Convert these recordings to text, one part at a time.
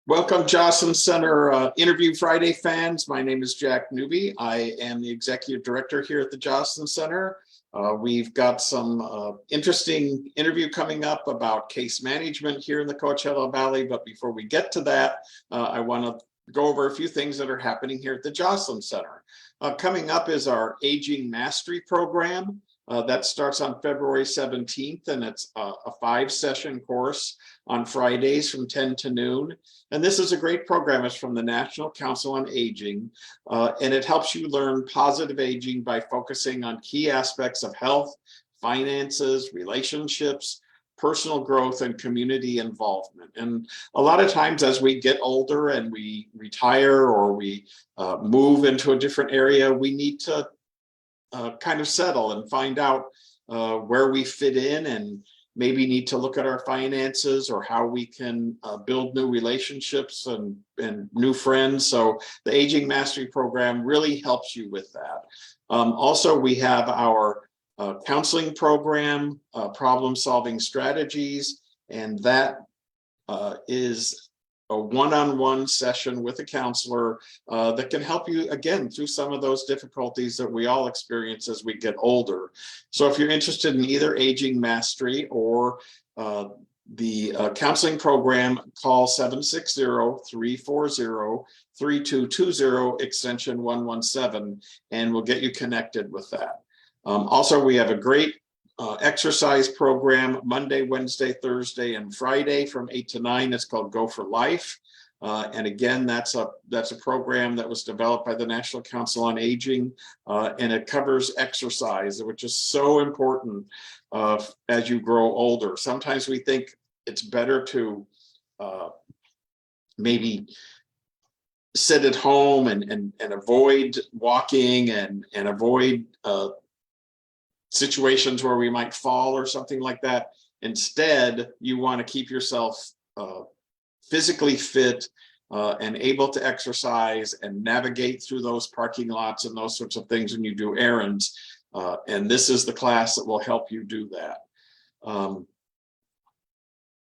Welcome, Jocelyn Center Interview Friday fans. My name is Jack Newby. I am the Executive Director here at the Jocelyn Center. We've got some interesting interview coming up about case management here in the Coachella Valley. But before we get to that, I want to go over a few things that are happening here at the Jocelyn Center. Coming up is our Aging Mastery Program. That starts on February 17th, and it's a 5-session course on Fridays from 10 to noon. And this is a great program. It's from the National Council on Aging, and it helps you learn positive aging by focusing on key aspects of health, finances, relationships, personal growth, and community involvement. And a lot of times as we get older and we retire or we move into a different area, we need to kind of settle and find out where we fit in, and maybe need to look at our finances or how we can build new relationships and new friends. So the Aging Mastery Program really helps you with that. Also, we have our counseling program, Problem Solving Strategies, and that is a one-on-one session with a counselor that can help you, again, through some of those difficulties that we all experience as we get older. So if you're interested in either Aging Mastery or the counseling program, call 760-340-3220, extension 117, and we'll get you connected with that. Also, we have a great exercise program Monday, Wednesday, Thursday, and Friday from 8 to 9. It's called Go for Life. And again, that's a program that was developed by the National Council on Aging, and it covers exercise, which is so important as you grow older. Sometimes we think it's better to maybe sit at home and avoid walking and avoid situations where we might fall or something like that. Instead, you want to keep yourself physically fit and able to exercise and navigate through those parking lots and those sorts of things when you do errands. And this is the class that will help you do that.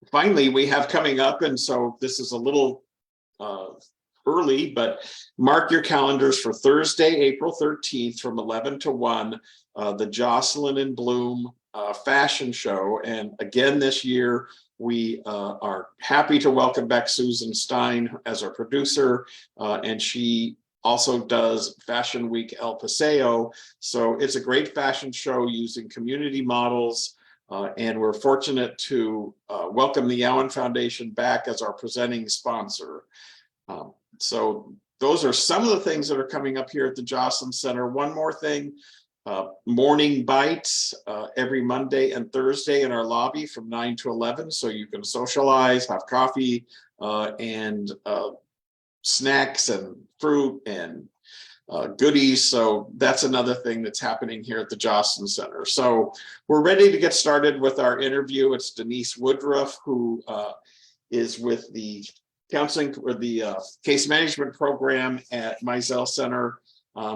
Finally, we have coming up, and so this is a little early, but mark your calendars for Thursday, April 13th from 11 to 1, the Jocelyn in Bloom fashion show. And again, this year, we are happy to welcome back Susan Stein as our producer, and she also does Fashion Week El Paseo. So it's a great fashion show using community models, and we're fortunate to welcome the Yowen Foundation back as our presenting sponsor. So those are some of the things that are coming up here at the Jocelyn Center. One more thing, morning bites every Monday and Thursday in our lobby from 9 to 11. So you can socialize, have coffee, and snacks and fruit and goodies. So that's another thing that's happening here at the Jocelyn Center. So we're ready to get started with our interview. It's Denise Woodruff, who is with the counseling or the case management program at Mizell Center.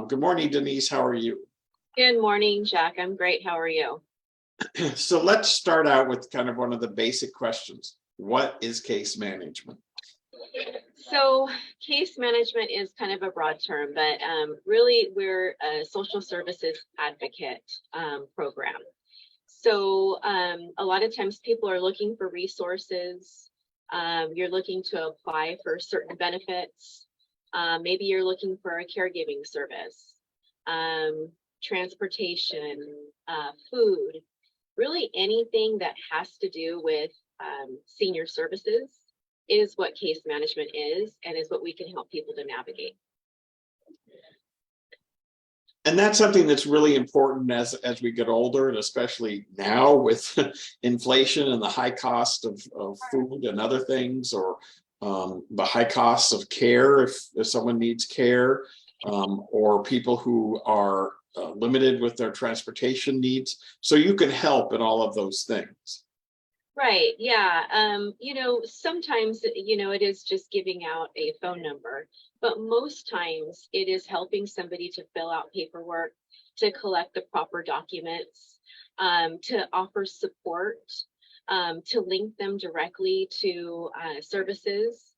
Good morning, Denise. How are you? Good morning, Jack. I'm great. How are you? So let's start out with kind of one of the basic questions. What is case management? So case management is kind of a broad term, but really we're a social services advocate program. So a lot of times people are looking for resources. You're looking to apply for certain benefits. Maybe you're looking for a caregiving service, transportation, food, really anything that has to do with senior services is what case management is, and is what we can help people to navigate. And that's something that's really important as we get older, and especially now with inflation and the high cost of food and other things, or the high costs of care if someone needs care, or people who are limited with their transportation needs. So you can help in all of those things. Right. Yeah. Sometimes, it is just giving out a phone number, but most times it is helping somebody to fill out paperwork, to collect the proper documents, to offer support, to link them directly to services.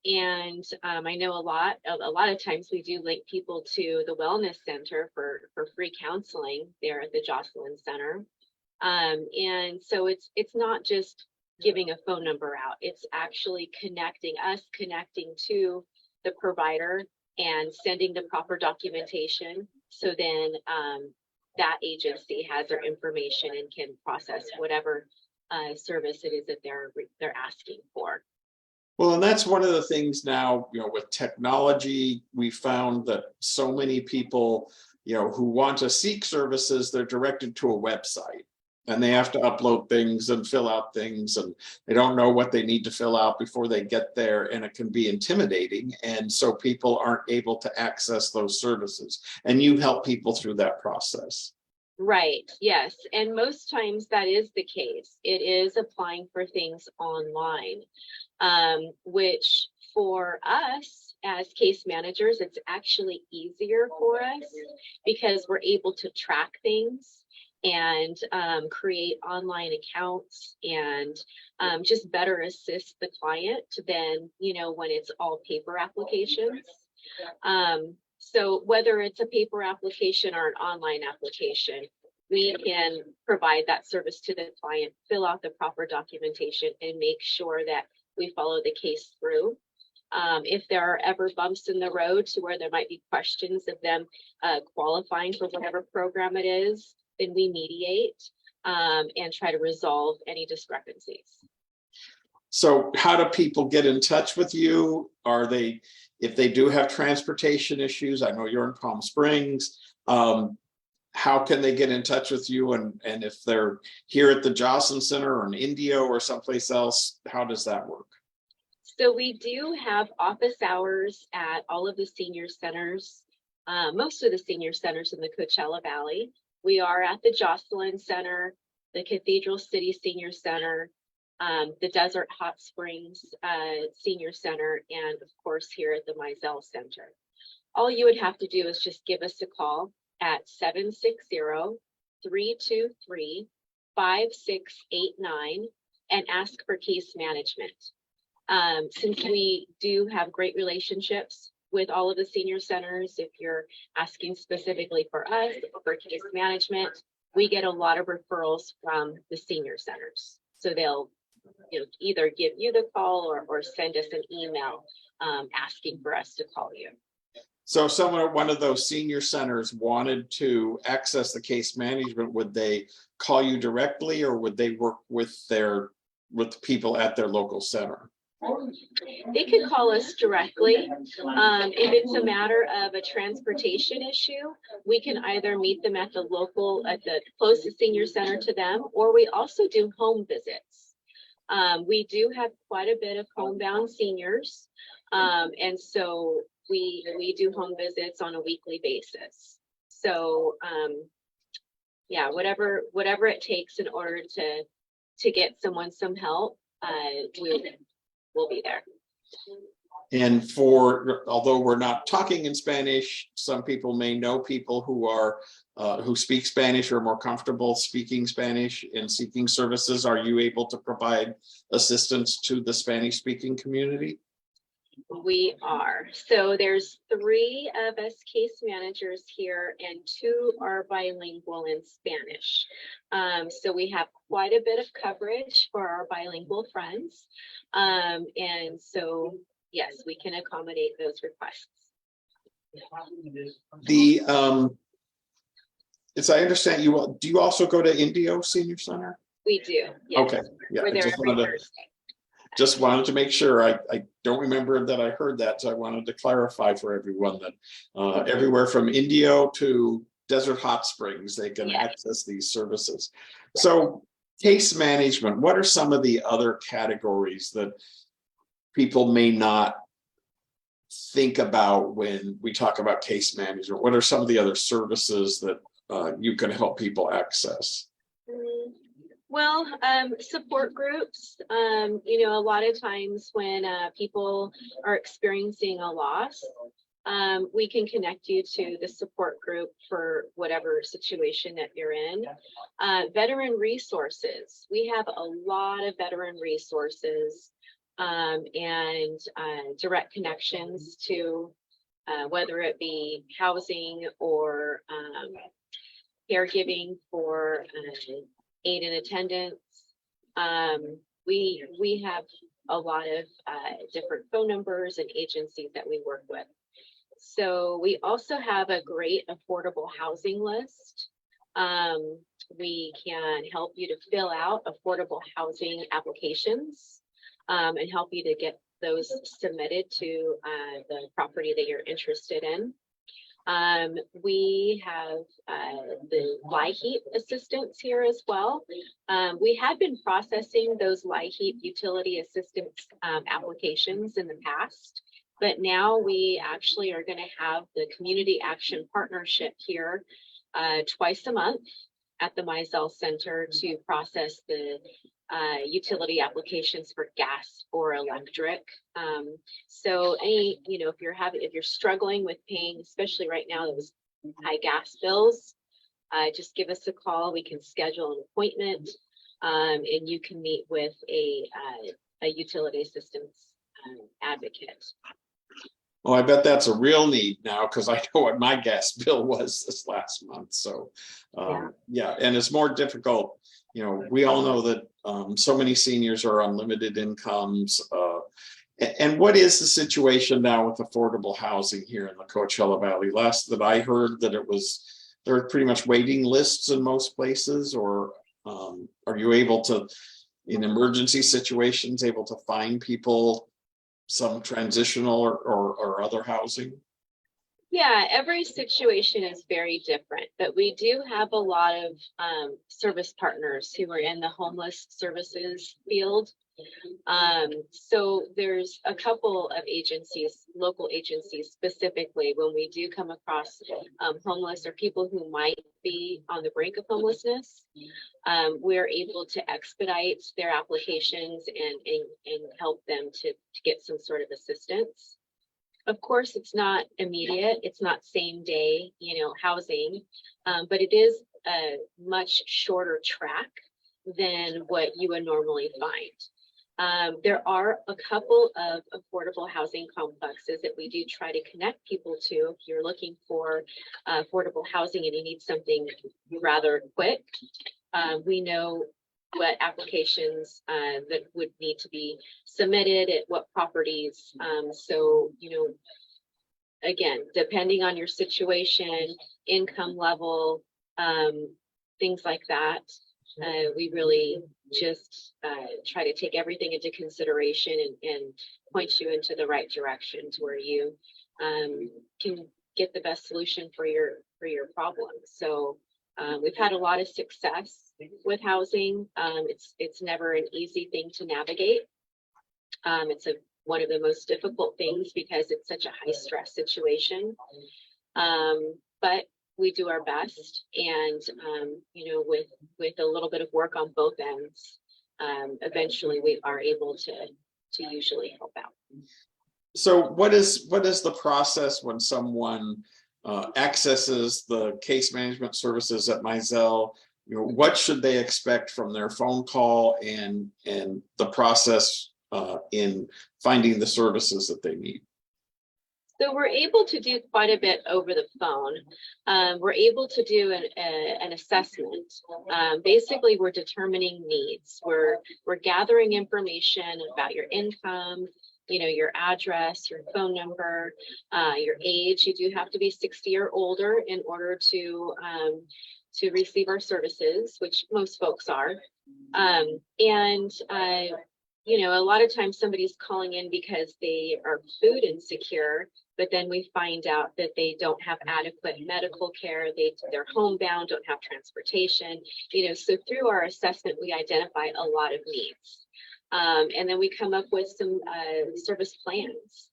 And I know a lot of times we do link people to the wellness center for free counseling there at the Jocelyn Center. And so it's not just giving a phone number out, it's actually connecting to the provider and sending the proper documentation. So then that agency has their information and can process whatever service it is that they're asking for. Well, and that's one of the things now, with technology, we found that so many people, who want to seek services, they're directed to a website and they have to upload things and fill out things, and they don't know what they need to fill out before they get there. And it can be intimidating. And so people aren't able to access those services. And you help people through that process. Right. Yes. And most times that is the case. It is applying for things online, which for us as case managers, it's actually easier for us because we're able to track things and create online accounts and just better assist the client than, when it's all paper applications. So whether it's a paper application or an online application, we can provide that service to the client, fill out the proper documentation, and make sure that we follow the case through. If there are ever bumps in the road to where there might be questions of them qualifying for whatever program it is, then we mediate and try to resolve any discrepancies. So how do people get in touch with you? If they do have transportation issues, I know you're in Palm Springs, how can they get in touch with you? And if they're here at the Jocelyn Center or in Indio or someplace else, how does that work? So we do have office hours at all of the senior centers, most of the senior centers in the Coachella Valley. We are at the Jocelyn Center, the Cathedral City Senior Center, the Desert Hot Springs Senior Center, and of course here at the Mizell Center. All you would have to do is just give us a call at 760-323-5689 and ask for case management. Since we do have great relationships with all of the senior centers, if you're asking specifically for us or for case management, we get a lot of referrals from the senior centers. So they'll either give you the call or send us an email asking for us to call you. So if someone at one of those senior centers wanted to access the case management, would they call you directly, or would they work with people at their local center? They could call us directly. If it's a matter of a transportation issue, we can either meet them at the closest senior center to them, or we also do home visits. We do have quite a bit of homebound seniors, and so we do home visits on a weekly basis. So yeah, whatever it takes in order to get someone some help, we'll be there. And although we're not talking in Spanish, some people may know people who speak Spanish or are more comfortable speaking Spanish and seeking services. Are you able to provide assistance to the Spanish-speaking community? We are. So there's 3 of us case managers here, and 2 are bilingual in Spanish. So we have quite a bit of coverage for our bilingual friends. And so, yes, we can accommodate those requests. As I understand, do you also go to Indio Senior Center? We do. Yes. Okay. Yeah. We're there every Thursday. Just wanted to make sure. I don't remember that I heard that, so I wanted to clarify for everyone that everywhere from Indio to Desert Hot Springs, they can access these services. So case management, what are some of the other categories that people may not think about when we talk about case management? What are some of the other services that you can help people access? Well, support groups, a lot of times when people are experiencing a loss, we can connect you to the support group for whatever situation that you're in. Veteran resources. We have a lot of veteran resources and direct connections to whether it be housing or caregiving for aid and attendance. We have a lot of different phone numbers and agencies that we work with. So we also have a great affordable housing list. We can help you to fill out affordable housing applications and help you to get those submitted to the property that you're interested in. We have the LIHEAP assistance here as well. We had been processing those LIHEAP utility assistance applications in the past, but now we actually are going to have the Community Action Partnership here twice a month at the Mizell Center to process the utility applications for gas or electric. So any, if you're struggling with paying, especially right now, those high gas bills, just give us a call. We can schedule an appointment, and you can meet with a utility assistance advocate. Well, I bet that's a real need now, because I know what my gas bill was this last month. So, yeah, and it's more difficult. We all know that so many seniors are on limited incomes. And what is the situation now with affordable housing here in the Coachella Valley? Last that I heard, that there are pretty much waiting lists in most places, or are you able to, in emergency situations, able to find people some transitional or other housing? Yeah, every situation is very different, but we do have a lot of service partners who are in the homeless services field. So there's a couple of agencies, local agencies specifically, when we do come across homeless or people who might be on the brink of homelessness, we're able to expedite their applications and help them to get some sort of assistance. Of course, it's not immediate, it's not same day, housing, but it is a much shorter track than what you would normally find. There are a couple of affordable housing complexes that we do try to connect people to. If you're looking for affordable housing and you need something rather quick, we know what applications that would need to be submitted at what properties. So, again, depending on your situation, income level, things like that, we really just try to take everything into consideration and point you into the right direction to where you can get the best solution for your problem. So we've had a lot of success with housing. It's never an easy thing to navigate. It's one of the most difficult things because it's such a high stress situation. But we do our best, and with a little bit of work on both ends, eventually we are able to usually help out. So what is the process when someone accesses the case management services at Mizell? What should they expect from their phone call and the process in finding the services that they need? So we're able to do quite a bit over the phone. We're able to do an assessment. Basically, we're determining needs. We're gathering information about your income, your address, your phone number, your age. You do have to be 60 or older in order to receive our services, which most folks are. A lot of times somebody's calling in because they are food insecure, but then we find out that they don't have adequate medical care. They're homebound, don't have transportation. So through our assessment, we identify a lot of needs. And then we come up with some service plans,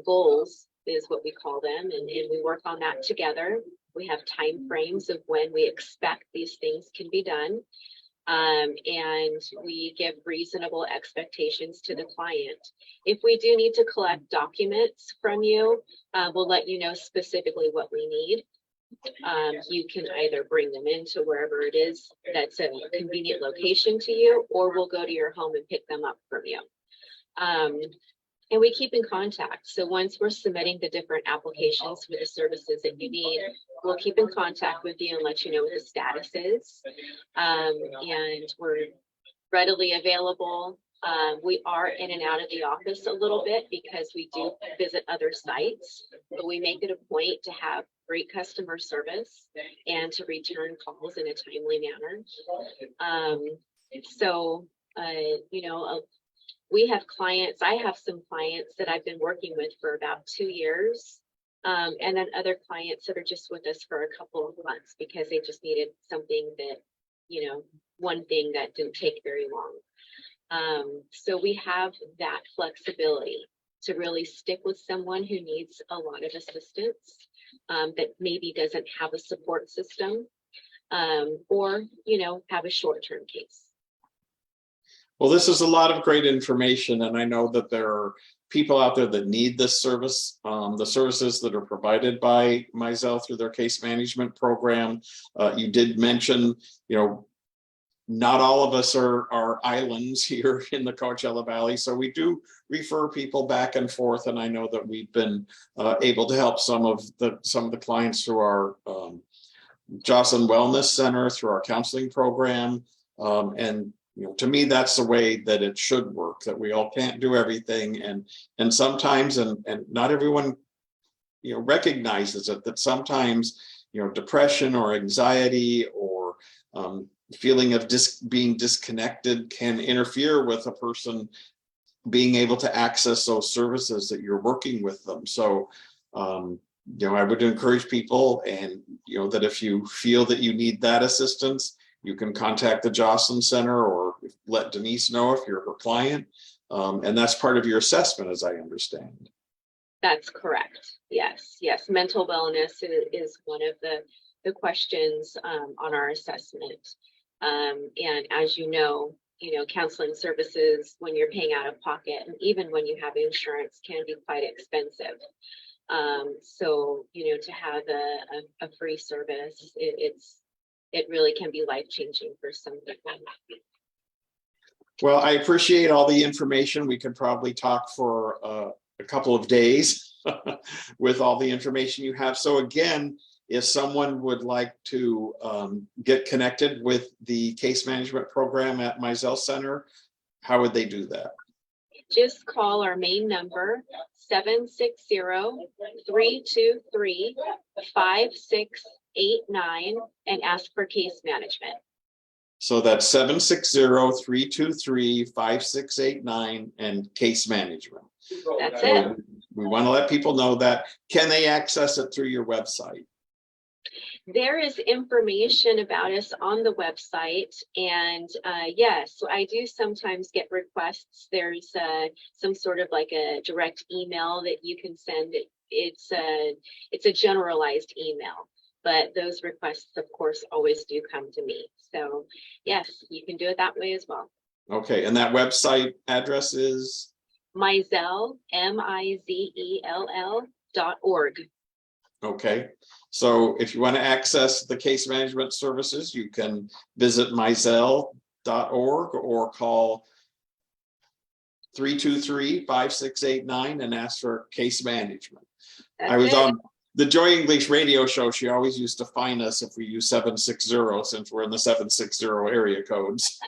goals is what we call them, and we work on that together. We have time frames of when we expect these things can be done. And we give reasonable expectations to the client. If we do need to collect documents from you, we'll let you know specifically what we need. You can either bring them into wherever it is that's a convenient location to you, or we'll go to your home and pick them up from you. And we keep in contact. So once we're submitting the different applications for the services that you need, we'll keep in contact with you and let you know what the status is. And we're readily available. We are in and out of the office a little bit because we do visit other sites, but we make it a point to have great customer service and to return calls in a timely manner. We have clients. I have some clients that I've been working with for about 2 years. And then other clients that are just with us for a couple of months because they just needed something that, one thing that didn't take very long. So we have that flexibility to really stick with someone who needs a lot of assistance, that maybe doesn't have a support system, or, have a short-term case. Well, this is a lot of great information, and I know that there are people out there that need this service, the services that are provided by Mizell through their case management program. You did mention, not all of us are islands here in the Coachella Valley, so we do refer people back and forth, and I know that we've been able to help some of the clients through our Jocelyn Wellness Center, through our counseling program, and to me, that's the way that it should work, that we all can't do everything. And sometimes, and not everyone, recognizes it, that sometimes, depression or anxiety or feeling of being disconnected can interfere with a person being able to access those services that you're working with them. So, I would encourage people, and, that if you feel that you need that assistance, you can contact the Jocelyn Center or let Denise know if you're her client. And that's part of your assessment, as I understand. That's correct. Yes. Mental wellness is one of the questions on our assessment. And as counseling services, when you're paying out of pocket, and even when you have insurance, can be quite expensive. So, to have a free service, it really can be life-changing for some people. Well, I appreciate all the information. We could probably talk for a couple of days with all the information you have. So again, if someone would like to get connected with the case management program at Mizell Center, how would they do that? Just call our main number, 760-323-5689, and ask for case management. So that's 760-323-5689 and case management. That's it. We want to let people know that. Can they access it through your website? There is information about us on the website, and yes, so I do sometimes get requests. There's some sort of like a direct email that you can send. It's a generalized email, but those requests, of course, always do come to me. So yes, you can do it that way as well. Okay, and that website address is? Mizell, MIZELL.org. Okay, so if you want to access the case management services, you can visit Mizell.org or call 323-5689 and ask for case management. I was on the Joy English radio show. She always used to fine us if we use 760, since we're in the 760 area codes.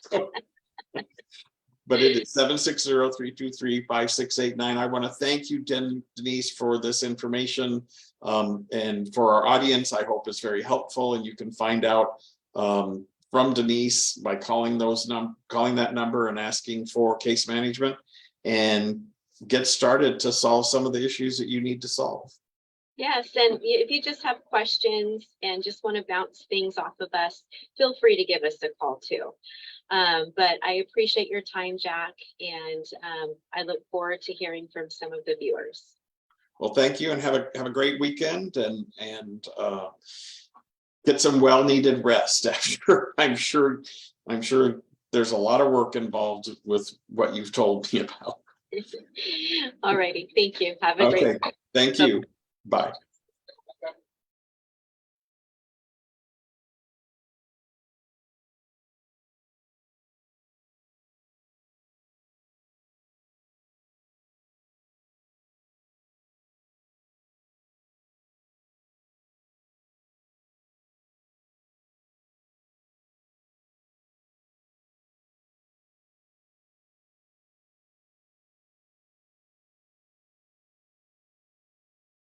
But it is 760-323-5689. I want to thank you, Denise, for this information. And for our audience, I hope it's very helpful. And you can find out from Denise by calling that number and asking for case management, and get started to solve some of the issues that you need to solve. Yes, and if you just have questions and just want to bounce things off of us, feel free to give us a call too. But I appreciate your time, Jack, and I look forward to hearing from some of the viewers. Well, thank you, and have a great weekend, and get some well-needed rest after. I'm sure there's a lot of work involved with what you've told me about. All righty, thank you. Have a great day. Thank you. Bye.